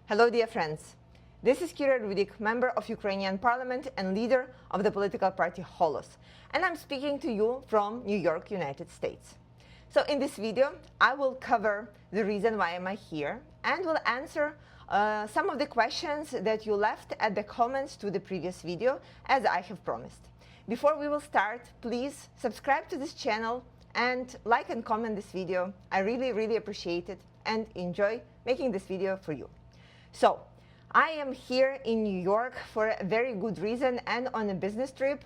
Hello, dear friends. This is Kira Rudik, member of Ukrainian parliament and leader of the political party Holos, and I'm speaking to you from New York, United States. So in this video, I will cover the reason why am I here and will answer some of the questions that you left at the comments to the previous video, as I have promised. Before we will start, please subscribe to this channel and like and comment this video. I really appreciate it and enjoy making this video for you. So, I am here in New York for a very good reason and on a business trip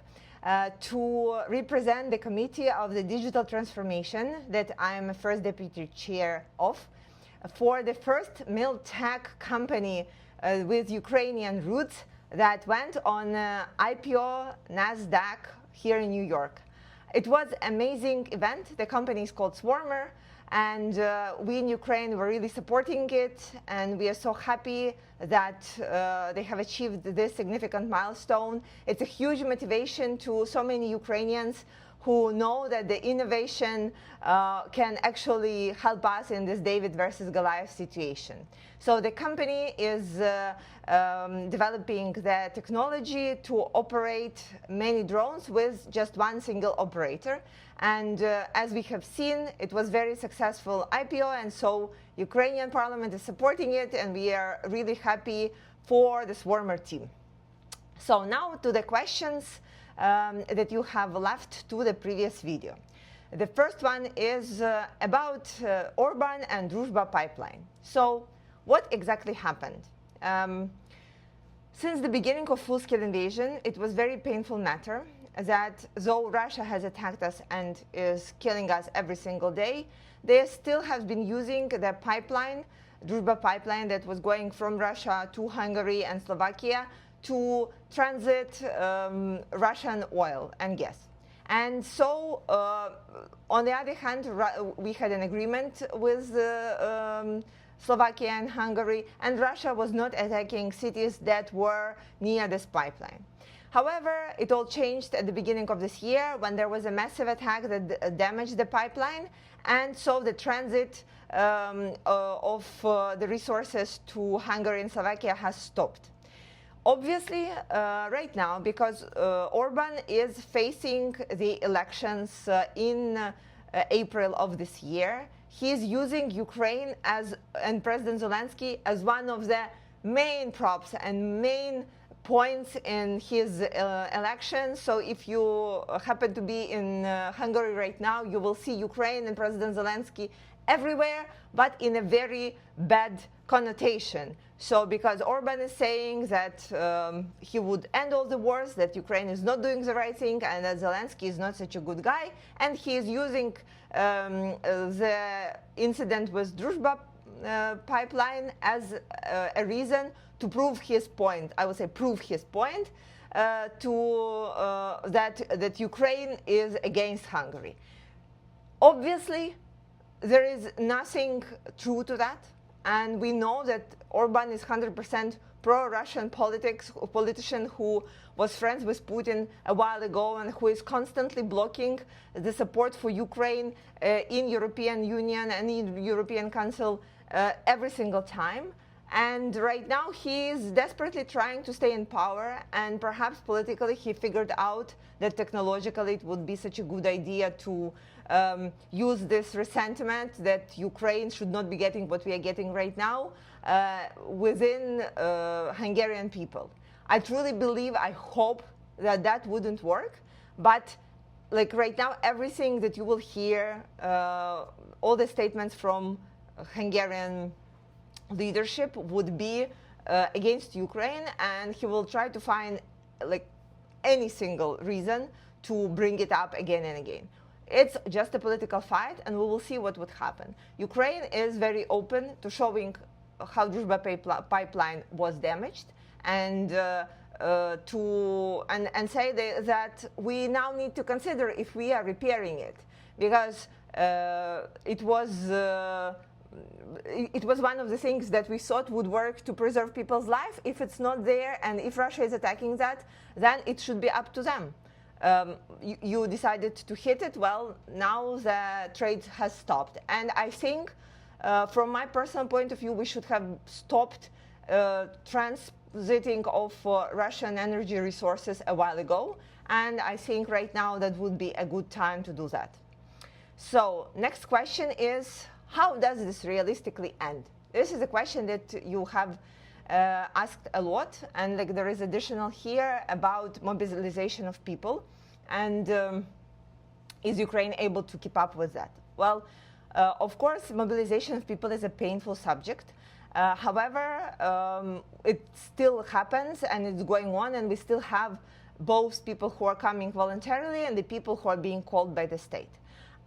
to represent the Committee of the Digital Transformation that I am a first deputy chair of for the first miltech company with Ukrainian roots that went on IPO NASDAQ here in New York. It was an amazing event. The company is called Swarmer. And we in Ukraine were really supporting it, and we are so happy that they have achieved this significant milestone. It's a huge motivation to so many Ukrainians who know that the innovation can actually help us in this David versus Goliath situation. So the company is developing the technology to operate many drones with just one single operator. And as we have seen, it was very successful IPO, and so Ukrainian parliament is supporting it, and we are really happy for the Swarmer team. So now to the questions that you have left to the previous video. The first one is about Orban and Druzhba pipeline. So what exactly happened? Since the beginning of full-scale invasion, it was a very painful matter that though Russia has attacked us and is killing us every single day, they still have been using the pipeline, Druzhba pipeline, that was going from Russia to Hungary and Slovakia to transit Russian oil and gas. And so, on the other hand, we had an agreement with Slovakia and Hungary, and Russia was not attacking cities that were near this pipeline. However, it all changed at the beginning of this year when there was a massive attack that damaged the pipeline, and so the transit of the resources to Hungary and Slovakia has stopped. Obviously, right now, because Orban is facing the elections in April of this year, he is using Ukraine and President Zelensky as one of the main props and main points in his election. So if you happen to be in Hungary right now, you will see Ukraine and President Zelensky everywhere, but in a very bad connotation. So because Orban is saying that he would end all the wars, that Ukraine is not doing the right thing, and that Zelensky is not such a good guy, and he is using the incident with Druzhba pipeline as a reason to prove his point. I would say prove his point that Ukraine is against Hungary. Obviously, there is nothing true to that, and we know that Orban is 100% pro-Russian politician who was friends with Putin a while ago and who is constantly blocking the support for Ukraine in European Union and in European Council every single time. And right now he is desperately trying to stay in power, and perhaps politically he figured out that technologically it would be such a good idea to use this resentment that Ukraine should not be getting what we are getting right now within Hungarian people. I truly believe, I hope that that wouldn't work, but like right now everything that you will hear, all the statements from Hungarian leadership would be against Ukraine, and he will try to find like any single reason to bring it up again and again. It's just a political fight, and we will see what would happen. Ukraine is very open to showing how Druzhba pipeline was damaged, and say that we now need to consider if we are repairing it, because it was one of the things that we thought would work to preserve people's life. If it's not there, and if Russia is attacking that, then it should be up to them. You decided to hit it, well, now the trade has stopped. And I think, from my personal point of view, we should have stopped transiting of Russian energy resources a while ago, and I think right now that would be a good time to do that. So next question is, how does this realistically end? This is a question that you have asked a lot, and like there is additional here about mobilization of people, and is Ukraine able to keep up with that? Well, of course, mobilization of people is a painful subject. However, it still happens and it's going on, and we still have both people who are coming voluntarily and the people who are being called by the state.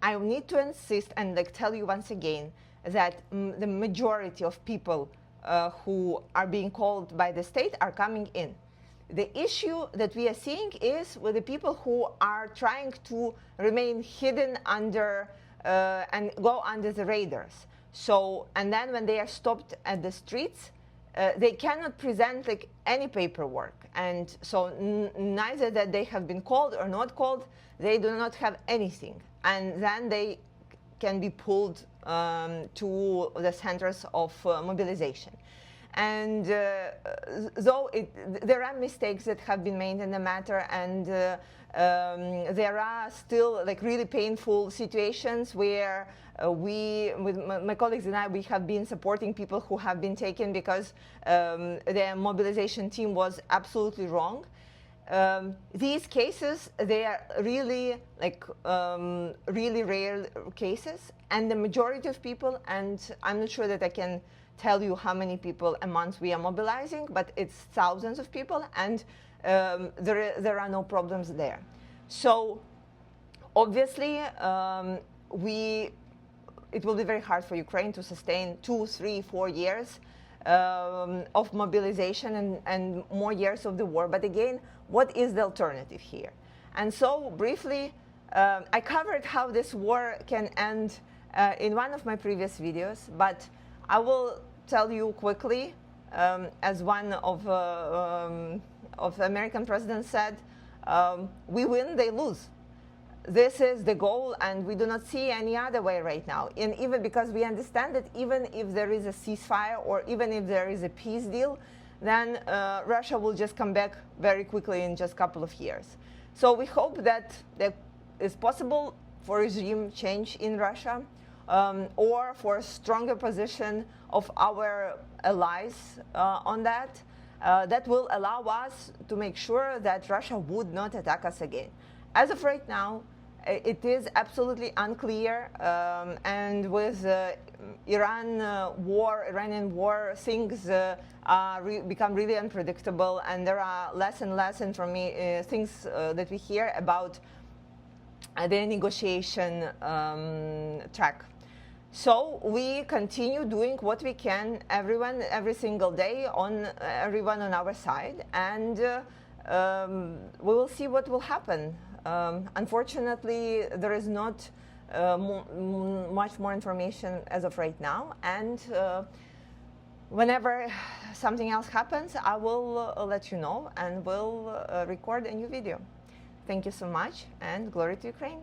I need to insist and like tell you once again that the majority of people who are being called by the state are coming in. The issue that we are seeing is with the people who are trying to remain hidden under and go under the radars. So, and then when they are stopped at the streets, they cannot present like any paperwork. And so neither that they have been called or not called, they do not have anything. And then they can be pulled to the centers of mobilization. And though there are mistakes that have been made in the matter, and there are still like really painful situations where we, with my colleagues and I, we have been supporting people who have been taken because their mobilization team was absolutely wrong. These cases, they are really like really rare cases, and the majority of people, and I'm not sure that I can tell you how many people a month we are mobilizing, but it's thousands of people, and there are no problems there. So obviously it will be very hard for Ukraine to sustain 2, 3, 4 years of mobilization and more years of the war. But again, what is the alternative here? And so briefly, I covered how this war can end in one of my previous videos, but I will tell you quickly, as one of the American presidents said, we win, they lose. This is the goal, and we do not see any other way right now. And even because we understand that even if there is a ceasefire or even if there is a peace deal, then Russia will just come back very quickly in just a couple of years. So we hope that there is possible for regime change in Russia, or for a stronger position of our allies on that. That will allow us to make sure that Russia would not attack us again. As of right now, it is absolutely unclear, and with Iranian war, things become really unpredictable, and there are less and less things that we hear about the negotiation track. So we continue doing what we can, everyone, every single day, everyone on our side, and we will see what will happen. Unfortunately, there is not much more information as of right now, and whenever something else happens, I will let you know, and we'll record a new video. Thank you so much, and glory to Ukraine.